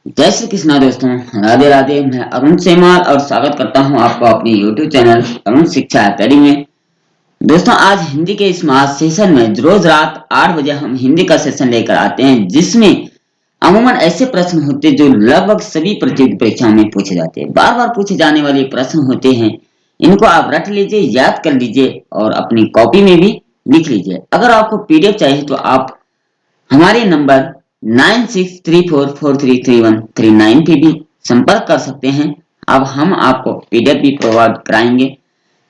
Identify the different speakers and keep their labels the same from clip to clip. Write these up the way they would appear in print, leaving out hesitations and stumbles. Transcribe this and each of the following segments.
Speaker 1: जय श्री कृष्णा दोस्तों, राधे राधे। मैं अरुण सेमाल और स्वागत करता हूं आपको अपने YouTube चैनल अरुण शिक्षा अकेडमी में। दोस्तों, आज हिंदी के इस महा सेशन में रोज रात 8 बजे हम हिंदी का सेशन लेकर आते हैं, जिसमें अमूमन ऐसे प्रश्न होते हैं जो लगभग सभी प्रतियोगी परीक्षाओं में पूछे जाते हैं। बार बार पूछे जाने वाले प्रश्न होते हैं। इनको आप रट लीजिए, याद कर लीजिए और अपनी कॉपी में भी लिख लीजिए। अगर आपको PDF चाहिए तो आप हमारे नंबर 9634433139 पे भी संपर्क कर सकते हैं। अब हम आपको PDF भी प्रोवाइड कराएंगे।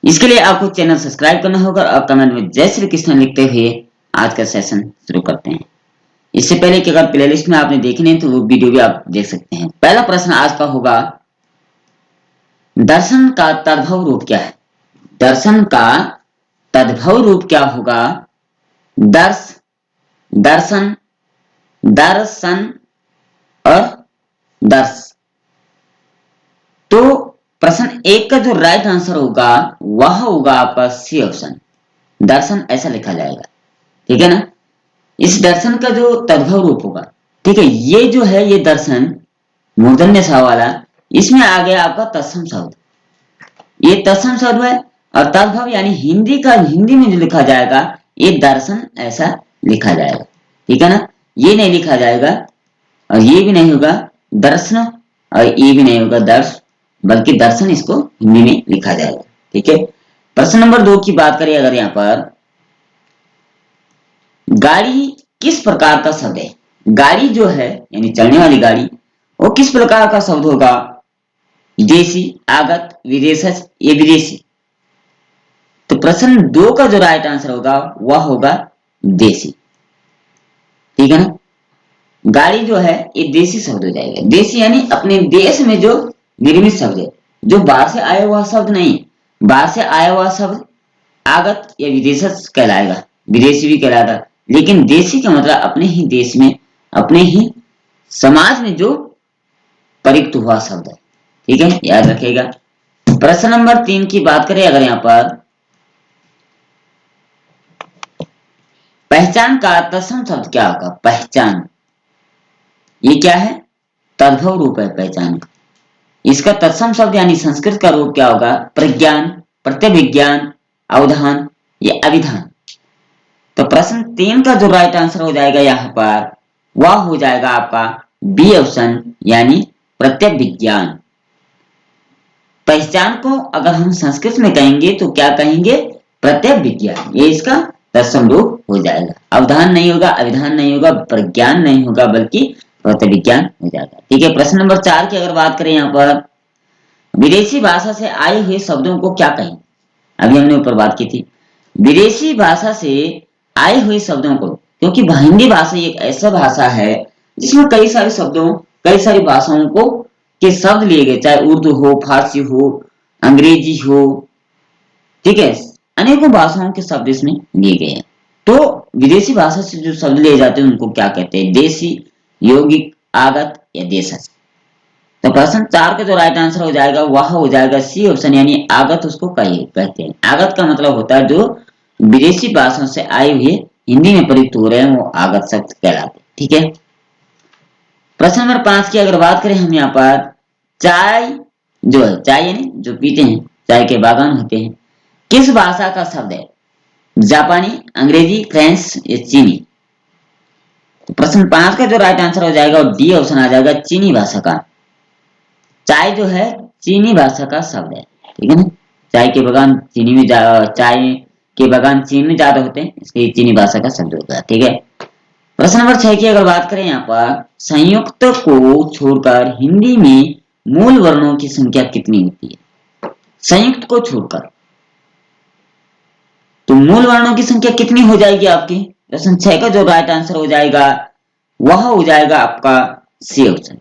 Speaker 1: इसके लिए आपको चैनल सब्सक्राइब करना होगा और कमेंट में जय श्री कृष्ण लिखते हुए आज का सेशन शुरू करते हैं। इससे पहले कि अगर प्लेलिस्ट में आपने देखने तो वो वीडियो भी आप देख सकते हैं। पहला प्रश्न आज का होगा, दर्शन का तद्भव रूप क्या है? दर्शन का तद्भव रूप क्या होगा? दर्श, दर्शन, दर्शन और दर्श। तो प्रश्न 1 का जो राइट आंसर होगा वह होगा आपका सी ऑप्शन, दर्शन ऐसा लिखा जाएगा। ठीक है ना। इस दर्शन का जो तद्भव रूप होगा, ठीक है, ये जो है ये दर्शन मूर्धन्य सा वाला, इसमें आ गया आपका तत्सम शब्द। ये तत्सम शब्द है और तद्भव यानी हिंदी में जो लिखा जाएगा ये दर्शन ऐसा लिखा जाएगा। ठीक है ना। ये नहीं लिखा जाएगा और ये भी नहीं होगा दर्शन और ये भी नहीं होगा दर्श, बल्कि दर्शन इसको हिंदी में लिखा जाएगा। ठीक है। प्रश्न नंबर 2 की बात करें अगर यहाँ पर, गाड़ी किस प्रकार का शब्द है? गाड़ी जो है यानी चलने वाली गाड़ी, वो किस प्रकार का शब्द होगा? देशी, आगत, विदेशज, ये विदेशी। तो प्रश्न 2 का जो राइट आंसर होगा वह होगा देशी। ठीक है ना। गाड़ी जो है ये देशी शब्द हो जाएगा। देशी यानी अपने देश में जो निर्मित शब्द है, जो बाहर से आया हुआ शब्द नहीं। बाहर से आया हुआ शब्द आगत या विदेशज कहलाएगा, विदेशी भी कहलाएगा। लेकिन देशी का मतलब अपने ही देश में, अपने ही समाज में जो प्रयुक्त हुआ शब्द है। ठीक है, याद रखिएगा। प्रश्न नंबर 3 की बात करें अगर यहाँ पर, पहचान का तत्सम शब्द क्या होगा? पहचान, ये क्या है? तद्भव रूप है पहचान का। इसका तत्सम शब्द यानी संस्कृत का रूप क्या होगा? प्रज्ञान, प्रत्यभिज्ञान, अवधान, या अभिधान। तो प्रश्न 3 का जो राइट आंसर हो जाएगा यहाँ पर वह हो जाएगा आपका बी ऑप्शन, यानी प्रत्यभिज्ञान। पहचान को अगर हम संस्कृत में कहेंगे तो क्या कहेंगे? प्रत्यभिज्ञान। ये इसका तत्सम रूप हो जाएगा। अवधान नहीं होगा, अभिधान नहीं होगा, प्रज्ञान नहीं होगा, बल्कि प्रत्यभिज्ञान हो जाएगा। ठीक है। प्रश्न नंबर 4 की अगर बात करें यहाँ पर, विदेशी भाषा से आए हुए शब्दों को क्या कहें? अभी हमने ऊपर बात की थी विदेशी भाषा से आए हुए शब्दों को, क्योंकि हिंदी भाषा एक ऐसा भाषा है जिसमें कई सारे शब्दों, कई सारी भाषाओं को के शब्द लिए गए, चाहे उर्दू हो, फारसी हो, अंग्रेजी हो। ठीक है, अनेकों भाषाओं के शब्द इसमें लिए गए हैं। तो विदेशी भाषा से जो शब्द लिए जाते हैं उनको क्या कहते हैं? देशी, यौगिक, आगत या देशज। तो प्रश्न 4 का जो राइट आंसर हो जाएगा वह हो जाएगा सी ऑप्शन, यानी आगत उसको कहते हैं। आगत का मतलब होता है जो विदेशी भाषाओं से आए हुए हिंदी में प्रयुक्त हो रहे हैं, वो आगत शब्द कहलाते हैं। ठीक है। प्रश्न नंबर 5 की अगर बात करें हम यहाँ पर, चाय जो है, चाय यानी जो पीते हैं, चाय के बागान होते हैं, किस भाषा का शब्द है? जापानी, अंग्रेजी, फ्रेंच या चीनी। तो प्रश्न 5 का जो राइट आंसर हो जाएगा और डी ऑप्शन आ जाएगा, चीनी भाषा का। चाय जो है चीनी भाषा का शब्द है। ठीक है ना। चाय के बागान चीनी में, चाय के बागान चीन में ज्यादा होते हैं, इसलिए चीनी भाषा का शब्द होगा। ठीक है। प्रश्न नंबर 6 की अगर बात करें यहाँ पर, संयुक्त को छोड़कर हिंदी में मूल वर्णों की संख्या कितनी होती है? संयुक्त को छोड़कर तो मूल वर्णों की संख्या कितनी हो जाएगी आपकी? प्रश्न 6 का जो राइट आंसर हो जाएगा वह हो जाएगा आपका सी ऑप्शन।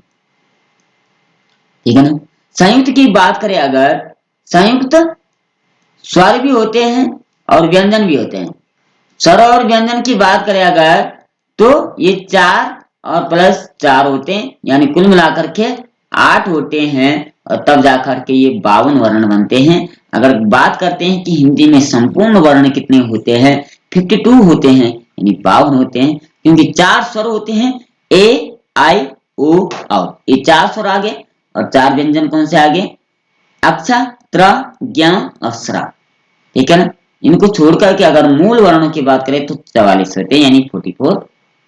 Speaker 1: ठीक है ना। संयुक्त की बात करें अगर, संयुक्त स्वर भी होते हैं और व्यंजन भी होते हैं। स्वर और व्यंजन की बात करें अगर तो ये 4 और प्लस 4 होते हैं, यानी कुल मिलाकर के 8 होते हैं और तब जाकर के ये 52 वर्ण बनते हैं। अगर बात करते हैं कि हिंदी में संपूर्ण वर्ण कितने होते हैं, 52 होते हैं, यानी 52 होते हैं, क्योंकि 4 स्वर होते हैं, ए, आई, उ औ, ये 4 स्वर आगे और 4 व्यंजन कौन से आगे? अक्ष, त्र, ज्ञ और स्र। ठीक है ना। इनको छोड़कर के अगर मूल वर्णों की बात करें तो 44 होते हैं, यानी 44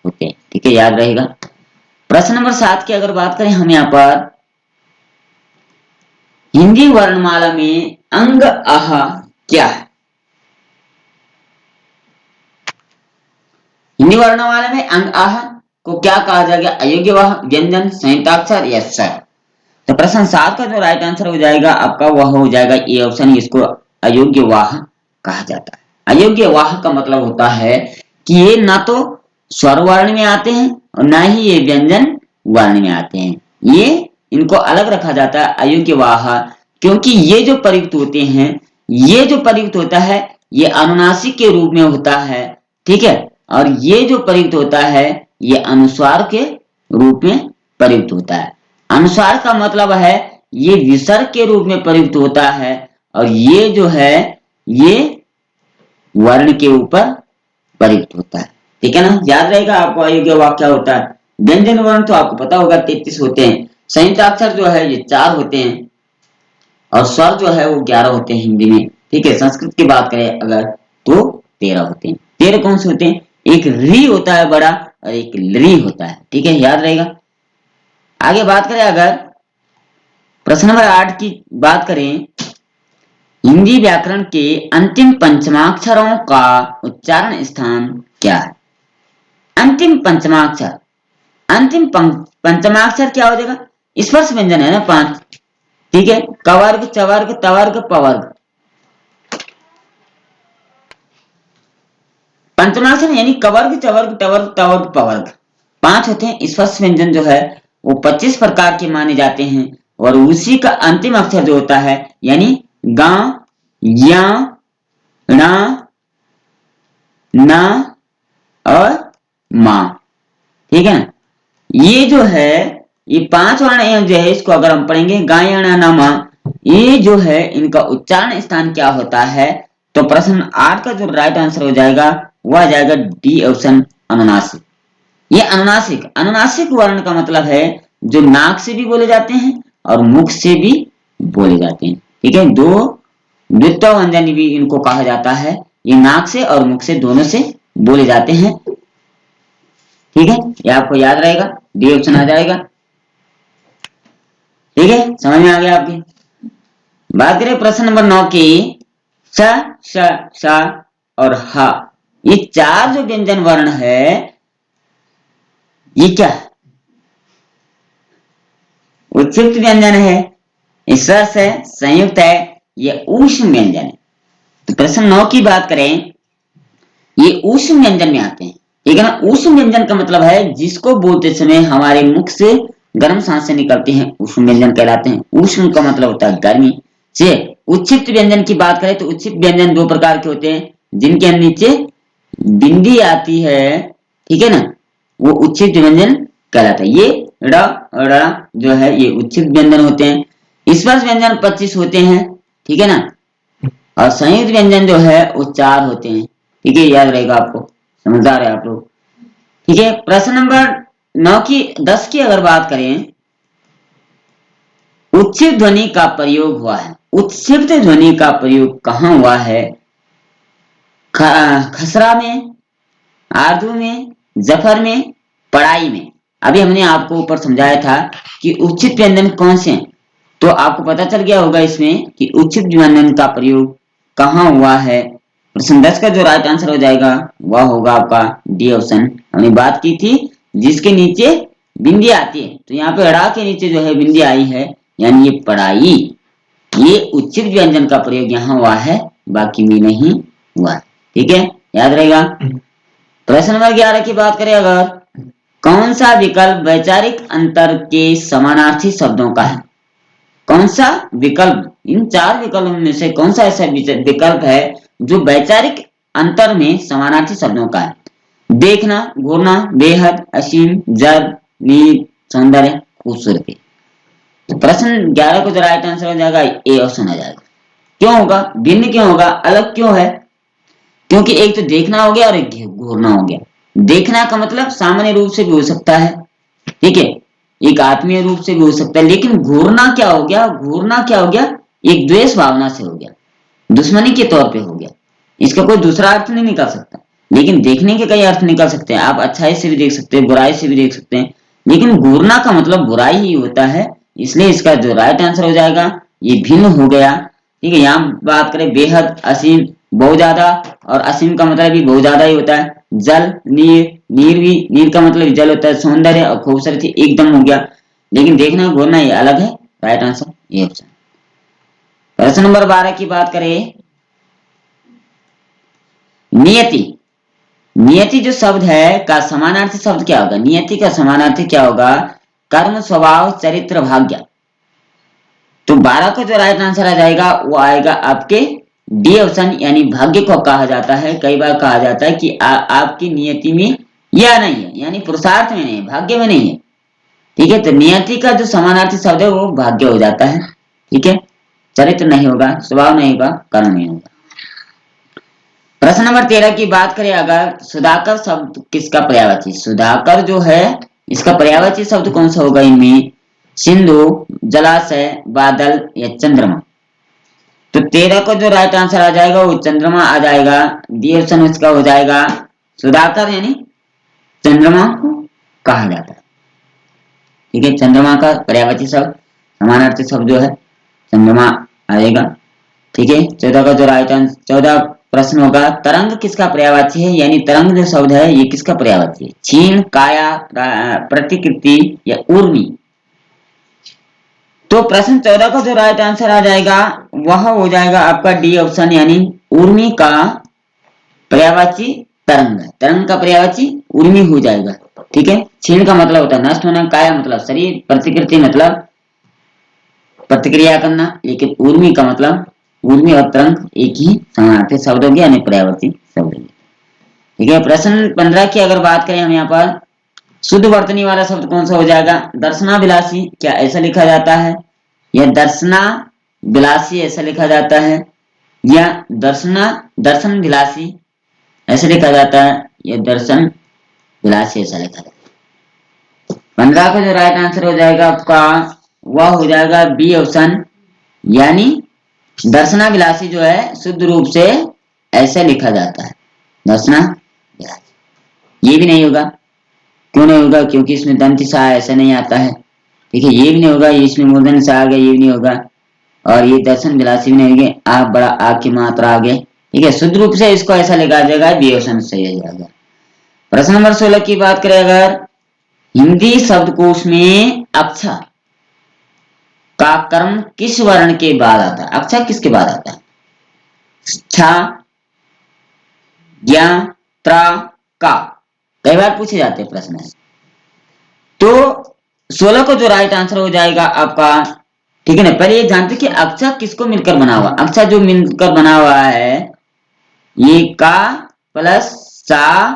Speaker 1: होते हैं। ठीक है, याद रहेगा। प्रश्न नंबर 7 की अगर बात करें हम यहाँ पर, हिंदी वर्णमाला में अंग अह क्या है? हिंदी वर्णमाला में अंग आह को क्या कहा जाएगा? अयोग्य वाह, व्यंजन, संयुक्ताक्षर या स्वर? तो प्रश्न 7 का जो राइट आंसर हो जाएगा आपका वह हो जाएगा ए ऑप्शन, इसको अयोग्य वाह कहा जाता है। अयोग्य वाह का मतलब होता है कि ये ना तो स्वर वर्ण में आते हैं और ना ही ये व्यंजन वर्ण में आते हैं, ये इनको अलग रखा जाता है अयोग्य वाह, क्योंकि ये जो प्रयुक्त होते हैं, ये जो प्रयुक्त होता है ये अनुनासिक के रूप में होता है। ठीक है, और ये जो प्रयुक्त होता है ये अनुस्वार के रूप में प्रयुक्त होता है। अनुस्वार का मतलब है ये विसर्ग के रूप में प्रयुक्त होता है, और ये जो है ये वर्ण के ऊपर प्रयुक्त होता है। ठीक है ना, याद रहेगा आपको अयोग्य वाक्य क्या होता है। व्यंजन वर्ण तो आपको पता होगा 33 होते हैं, संयुक्ताक्षर जो है ये 4 होते हैं, और स्वर जो है वो 11 होते हैं हिंदी में। ठीक है, संस्कृत की बात करें अगर तो 13 होते हैं। 13 कौन से होते हैं? एक री होता है बड़ा और एक लरी होता है। ठीक है, याद रहेगा। आगे बात करें अगर प्रश्न नंबर 8 की बात करें, हिंदी व्याकरण के अंतिम पंचमाक्षरों का उच्चारण स्थान क्या है? अंतिम पंचमाक्षर, अंतिम पंचमाक्षर क्या हो जाएगा? स्पर्श व्यंजन है ना 5। ठीक है, कवर्ग, चवर्ग, तवर्ग, पवर्ग। पंचमाक्षर यानी कवर्ग, चवर्ग, टवर्ग, तवर्ग, पवर्ग 5 होते हैं। स्पर्श व्यंजन जो है वो 25 प्रकार के माने जाते हैं, और उसी का अंतिम अक्षर जो होता है यानी गा, या, णा, ना और मा। ठीक है ना, ये जो है ये 5 वर्ण जो है इसको अगर हम पढ़ेंगे गा, या, णा, ना, मा, ये जो है इनका उच्चारण स्थान क्या होता है? तो प्रश्न 8 का जो राइट आंसर हो जाएगा वह आ जाएगा डी ऑप्शन, अनुनासिक। ये अनुनासिक, अनुनासिक वर्ण का मतलब है जो नाक से भी बोले जाते हैं और मुख से भी बोले जाते हैं। ठीक है, दो द्वित्व व्यंजन भी इनको कहा जाता है, ये नाक से और मुख से दोनों से बोले जाते हैं। ठीक है, ये आपको याद रहेगा, डी ऑप्शन आ जाएगा। ठीक है, समझ में आ गया आपकी। बात करें प्रश्न नंबर 9 की, स, श, श और ह, ये 4 जो व्यंजन वर्ण है ये क्या है? उत्क्षिप्त व्यंजन है, स्पर्श है, संयुक्त है, ये ऊष्म व्यंजन है। तो प्रश्न 9 की बात करें, ये ऊष्म व्यंजन में आते हैं। ठीक है ना, ऊष्म व्यंजन का मतलब है जिसको बोलते समय हमारे मुख से गर्म सांसें निकलती हैं, ऊष्म व्यंजन कहलाते हैं। ऊष्म का मतलब होता है गर्मी से। उत्क्षिप्त व्यंजन की बात करें तो उत्क्षिप्त व्यंजन 2 प्रकार के होते हैं, जिनके नीचे बिंदी आती है। ठीक है ना, वो उत्क्षिप्त व्यंजन कहलाता है। ये ड़, ड़ जो है ये उत्क्षिप्त व्यंजन होते हैं। स्पर्श व्यंजन 25 होते हैं। ठीक है ना, और संयुक्त व्यंजन जो है वो 4 होते हैं। ठीक है, याद रहेगा आपको, समझदार है आप लोग। ठीक है, प्रश्न नंबर 9 की 10 की अगर बात करें, उत्क्षिप्त ध्वनि का प्रयोग हुआ है। उत्क्षिप्त ध्वनि का प्रयोग कहाँ हुआ है? खसरा में, आरजू में, जफर में, पढ़ाई में। अभी हमने आपको ऊपर समझाया था कि उचित व्यंजन कौन से हैं, तो आपको पता चल गया होगा इसमें कि उचित व्यंजन का प्रयोग कहाँ हुआ है। प्रश्न 10 का जो राइट आंसर हो जाएगा वह होगा आपका डी ऑप्शन। हमने बात की थी जिसके नीचे बिंदी आती है, तो यहाँ पे अड़ा के नीचे जो है बिंदी आई है, यानी ये पढ़ाई, ये उचित व्यंजन का प्रयोग यहाँ हुआ है, बाकी में नहीं हुआ। ठीक है, याद रहेगा। प्रश्न नंबर 11 की बात करें अगर, कौन सा विकल्प वैचारिक अंतर के समानार्थी शब्दों का है? कौन सा विकल्प, इन 4 विकल्पों में से कौन सा ऐसा विकल्प है जो वैचारिक अंतर में समानार्थी शब्दों का है? देखना, घूरना, बेहद, असीम, जड़, नील, सौंदर्य, खूबसूरती। तो प्रश्न 11 को जो राइट आंसर हो जाएगा ए ऑप्शन आ जाएगा। क्यों होगा? भिन्न क्यों होगा? अलग क्यों है? क्योंकि एक तो देखना हो गया और एक घूरना हो गया। देखना का मतलब सामान्य रूप से भी हो सकता है, ठीक है, एक आत्मीय रूप से भी हो सकता है, लेकिन घूरना क्या हो गया, घूरना क्या हो गया, एक द्वेष भावना से हो गया, दुश्मनी के तौर पे हो गया। इसका कोई दूसरा अर्थ नहीं निकल सकता। लेकिन देखने के कई अर्थ निकल सकते हैं, आप अच्छाई से भी देख सकते हैं, बुराई से भी देख सकते हैं, लेकिन घूरना का मतलब बुराई ही होता है। इसलिए इसका जो राइट आंसर हो जाएगा ये भिन्न हो गया। ठीक है, यहाँ बात करें बेहद, असीम, बहुत ज्यादा, और असीम का मतलब भी बहुत ज्यादा ही होता है। जल, नीर, नीर भी, नीर का मतलब जल होता है, सौंदर्य और खूबसूरती एकदम हो गया। लेकिन देखना घूरना ये अलग है। राइट आंसर ये ऑप्शन। प्रश्न नंबर 12 की बात करें, नियति। नियति जो शब्द है का समानार्थी शब्द क्या होगा? नियति का समानार्थी क्या होगा? कर्म, स्वभाव, चरित्र, भाग्य। तो 12 का जो राइट आंसर आ जाएगा वो आएगा आपके डी ऑप्शन, यानी भाग्य को कहा जाता है। कई बार कहा जाता है कि आपकी नियति में यह नहीं है, यानी पुरुषार्थ में नहीं है, भाग्य में नहीं है। ठीक है, तो नियति का जो समानार्थी शब्द है वो भाग्य हो जाता है। ठीक है, चरित्र नहीं होगा, स्वभाव नहीं होगा, कर्म नहीं होगा। प्रश्न नंबर 13 की बात करें अगर, सुधाकर शब्द किसका पर्यायवाची? सुधाकर जो है इसका पर्यायवाची शब्द कौन सा होगा इनमें? सिंधु, जलाशय, बादल या चंद्रमा। तो 13 का जो राइट आंसर आ जाएगा वो चंद्रमा आ जाएगा। डी ऑप्शन उसका हो जाएगा सुधाकर, यानी चंद्रमा को कहा जाता है। ठीक है, चंद्रमा का पर्यायवाची शब्द, समानार्थी शब्द जो है चंद्रमा आएगा। ठीक है, 14 का जो राइट आंसर, 14 प्रश्न होगा, तरंग किसका पर्यायवाची है? यानी तरंग जो शब्द है ये किसका पर्यायवाची है? क्षीण, काया, प्रतिकृति या ऊर्मी। तो प्रश्न 14 का जो राइट आंसर आ जाएगा वह हो जाएगा आपका डी ऑप्शन, यानी ऊर्मी का पर्यायवाची तरंग है। तरंग का पर्यायवाची ऊर्मी हो जाएगा। ठीक है, क्षीण का मतलब होता है नष्ट होना, काया मतलब शरीर, प्रतिकृति मतलब प्रतिक्रिया करना, लेकिन ऊर्मी का मतलब, ऊर्मी और तरंग एक ही समानार्थी शब्द हो गया, यानी पर्यायवाची शब्द हो गया। ठीक है, प्रश्न 15 की अगर बात करें हम यहाँ पर, शुद्ध वर्तनी वाला शब्द कौन सा हो जाएगा? दर्शना विलासी, क्या ऐसा लिखा जाता है? या दर्शना विलासी ऐसा लिखा जाता है? या दर्शन विलासी ऐसे लिखा जाता है? या दर्शन विलासी ऐसा लिखा जाता है? 15 का जो राइट आंसर हो जाएगा आपका वह हो जाएगा बी ऑप्शन, यानी दर्शना विलासी जो है शुद्ध रूप से ऐसे लिखा जाता है, दर्शना विलासी। ये भी नहीं होगा। क्यों नहीं होगा? क्योंकि इसमें दंत सा ऐसा नहीं आता है। ठीक है, ये भी नहीं होगा, इसमें मूर्धन सा आ गया, ये भी नहीं होगा, और ये दर्शन विलासी भी नहीं होंगे। आप बड़ा आ की मात्रा आ गए। ठीक है, शुद्ध रूप से इसको ऐसा लिखा जाएगा, बी ऑप्शन सही हो जाएगा। प्रश्न नंबर 16 की बात करें अगर, हिंदी शब्दकोश में अक्षर का कर्म किस वर्ण के बाद आता है? अक्षर किसके बाद आता है? छा, ज्ञा, त्रा, का। कई बार पूछे जाते हैं प्रश्न है। तो 16 को जो राइट आंसर हो जाएगा आपका, ठीक है ना, पहले ये जानते कि अक्षर किसको मिलकर बना हुआ? अक्षर जो मिलकर बना हुआ है ये का प्लस सा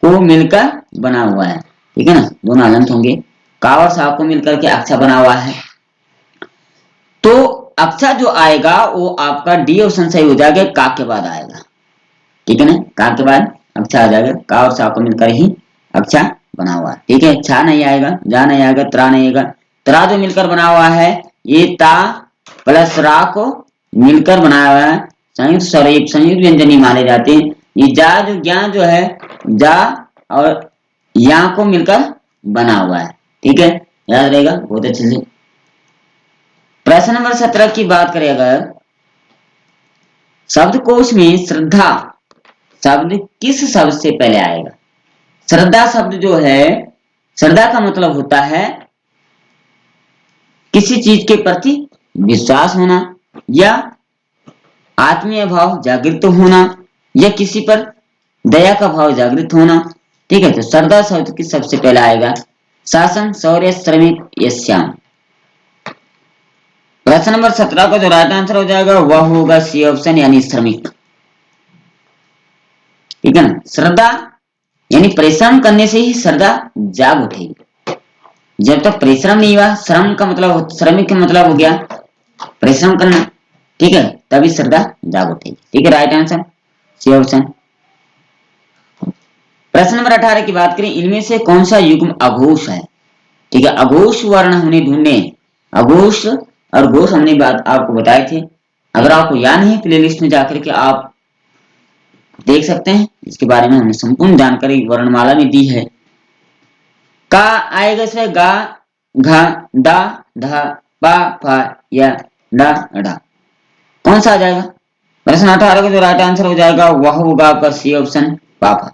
Speaker 1: को मिलकर बना हुआ है। ठीक है ना, दोनों अलंत होंगे, का और सा को मिलकर के अक्षर बना हुआ है। तो अक्षर जो आएगा वो आपका डी ऑप्शन सही हो जाएगा, का के बाद आएगा। ठीक है ना, का के बाद अक्षर आ जाएगा, का और सा को मिलकर ही अक्षर बना हुआ है। ठीक है, छा नहीं आएगा, जा नहीं आएगा, त्रा नहीं आएगा। त्रा जो मिलकर बना हुआ है ये ता प्लस रा को मिलकर बनाया हुआ है, संयुक्त स्वर, एक संयुक्त व्यंजनी माने जाते हैं। ये जा जो ज्ञान जो है जा और या को मिलकर बना हुआ है। ठीक है, याद रहेगा बहुत अच्छे से। प्रश्न नंबर 17 की बात करें अगर, शब्दकोश में श्रद्धा शब्द किस शब्द से पहले आएगा? श्रद्धा शब्द जो है, श्रद्धा का मतलब होता है किसी चीज के प्रति विश्वास होना या आत्मीय भाव जागृत होना या किसी पर दया का भाव जागृत होना। ठीक है, तो श्रद्धा शब्द किस सबसे पहले आएगा? शासन, शौर्य, श्रमिक या श्याम। प्रश्न नंबर 17 का जो राइट आंसर हो जाएगा वह होगा सी ऑप्शन, यानी श्रमिक। ठीक है ना, श्रद्धा यानी परिश्रम करने से ही श्रद्धा जाग उठेगी। जब तक परिश्रम नहीं हुआ, श्रम का मतलब, श्रमिक का मतलब हो गया परिश्रम करना। ठीक है, तभी श्रद्धा जाग उठेगी। ठीक है, राइट आंसर सी ऑप्शन। प्रश्न नंबर 18 की बात करें, इनमें से कौन सा युग्म अघोष है? ठीक है, अघोष वर्ण हमने ढूंढने, अघोष और घोष हमने बात आपको बताए थे। अगर आपको याद नहीं प्लेलिस्ट में जाकर के आप देख सकते हैं, इसके बारे में हमने संपूर्ण जानकारी वर्णमाला में दी है। का आएगा इसमें गा, घा, डा, धा, पा, फा या डा, डा, कौन सा आ जाएगा? प्रश्न 18 का जो राइट आंसर हो जाएगा वह होगा आपका सी ऑप्शन, पापा।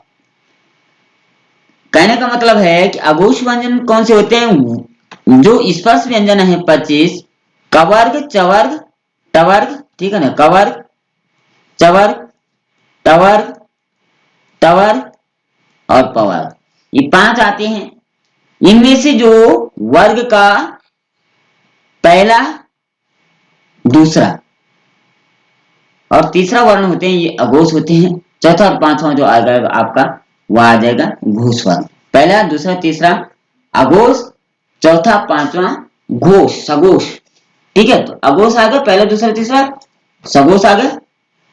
Speaker 1: कहने का मतलब है कि अघोष व्यंजन कौन से होते हैं? जो स्पर्श व्यंजन है 25, कवर्ग, चवर्ग, टवर्ग, ठीक है ना, कवर्ग, चवर्ग, टवर्ग, टवर्ग और पवर्ग, ये 5 आते हैं। इनमें से जो वर्ग का पहला, दूसरा और तीसरा वर्ण होते हैं ये अघोष होते हैं। चौथा और पांचवा जो आएगा आपका वह आ जाएगा घोष वर्ण। पहला, दूसरा, तीसरा अघोष, चौथा, पांचवा घोष, सघोष। ठीक है, तो अघोष आ गया पहला, दूसरा, तीसरा, सघोष आ गया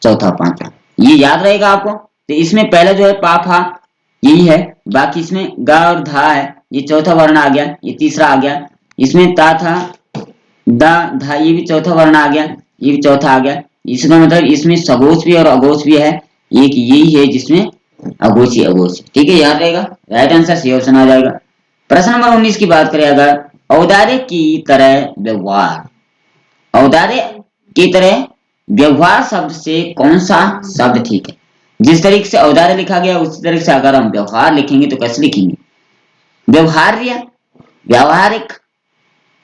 Speaker 1: चौथा, पांचवा, ये याद रहेगा आपको। तो इसमें पहला जो है पाफा यही है, बाकी इसमें गा और धा है, ये चौथा वर्ण आ गया, ये तीसरा आ गया। इसमें ता था, दा, धा, ये भी चौथा वर्ण आ गया, ये भी चौथा आ गया। इसका मतलब इसमें सघोष भी और अघोष भी है, एक यही है जिसमें अघोषी अघोष। ठीक है, याद रहेगा, राइट आंसर सी ऑप्शन आ जाएगा। प्रश्न नंबर 19 की बात करें अगर, औदार्य की तरह व्यवहार, औदार्य की तरह व्यवहार शब्द से कौन सा शब्द ठीक है? जिस तरीके से औदार्य लिखा गया उसी तरीके से अगर हम व्यवहार लिखेंगे तो कैसे लिखेंगे? व्यवहार्य, व्यवहारिक,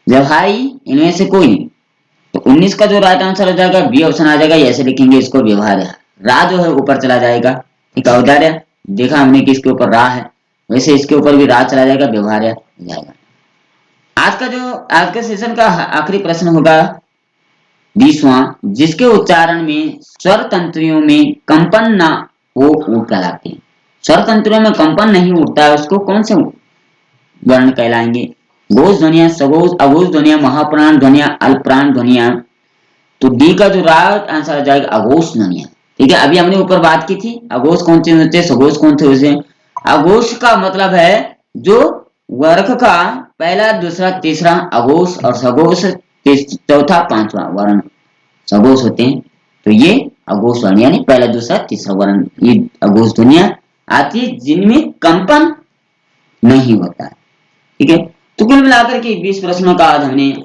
Speaker 1: व्यवहारी, इनमें से कोई नहीं। तो 19 का जो राइट आंसर हो जाएगा बी ऑप्शन आ जाएगा, ऐसे लिखेंगे इसको व्यवहार्य। रा जो है ऊपर चला जाएगा, ठीक है, औदार्य देखा हमने कि इसके ऊपर रा है, वैसे इसके ऊपर भी रा चला जाएगा, व्यवहार्य हो जाएगा। आज के सेशन का आखिरी प्रश्न होगा 20वां, जिसके उच्चारण में स्वर तंत्रियों में कंपन ना हो वो कहलाते हैं। स्वर तंत्रियों में कंपन नहीं उठता है उसको कौन से वर्ण कहलाएंगे? घोष ध्वनिया, सघोष, अघोष ध्वनिया, महाप्राण ध्वनिया, अल्पप्राण ध्वनिया। तो डी का जो राइट आंसर आ जाएगा अघोष ध्वनिया। ठीक है, अभी हमने ऊपर बात की थी अघोष कौन से होते हैं, सघोष कौन से होते हैं। अघोष का मतलब है जो वर्ग का पहला, दूसरा, तीसरा अघोष और सघोष चौथा, पांचवा वर्ण सघोष होते हैं। तो ये अघोष वर्ण यानी पहला, दूसरा, तीसरा वर्ण, ये अघोष ध्वनिया आती है जिनमें कंपन नहीं होता है। ठीक है, तो कुल मिलाकर के 20 प्रश्नों का आज हमने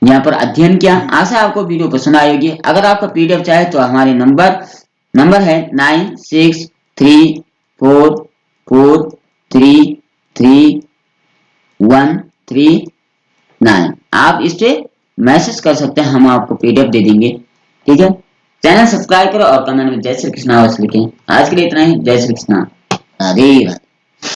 Speaker 1: यहाँ पर अध्ययन किया। आशा आपको वीडियो पसंद आई होगी। अगर आपका पीडीएफ चाहे तो हमारे नंबर है 9663433139। आप इस पे मैसेज कर सकते हैं, हम आपको पीडीएफ दे देंगे। ठीक है, चैनल सब्सक्राइब करो और कमेंट में जय श्री कृष्णा अवश्य लिखें। आज के लिए इतना ही, जय श्री कृष्णा, राधे राधे।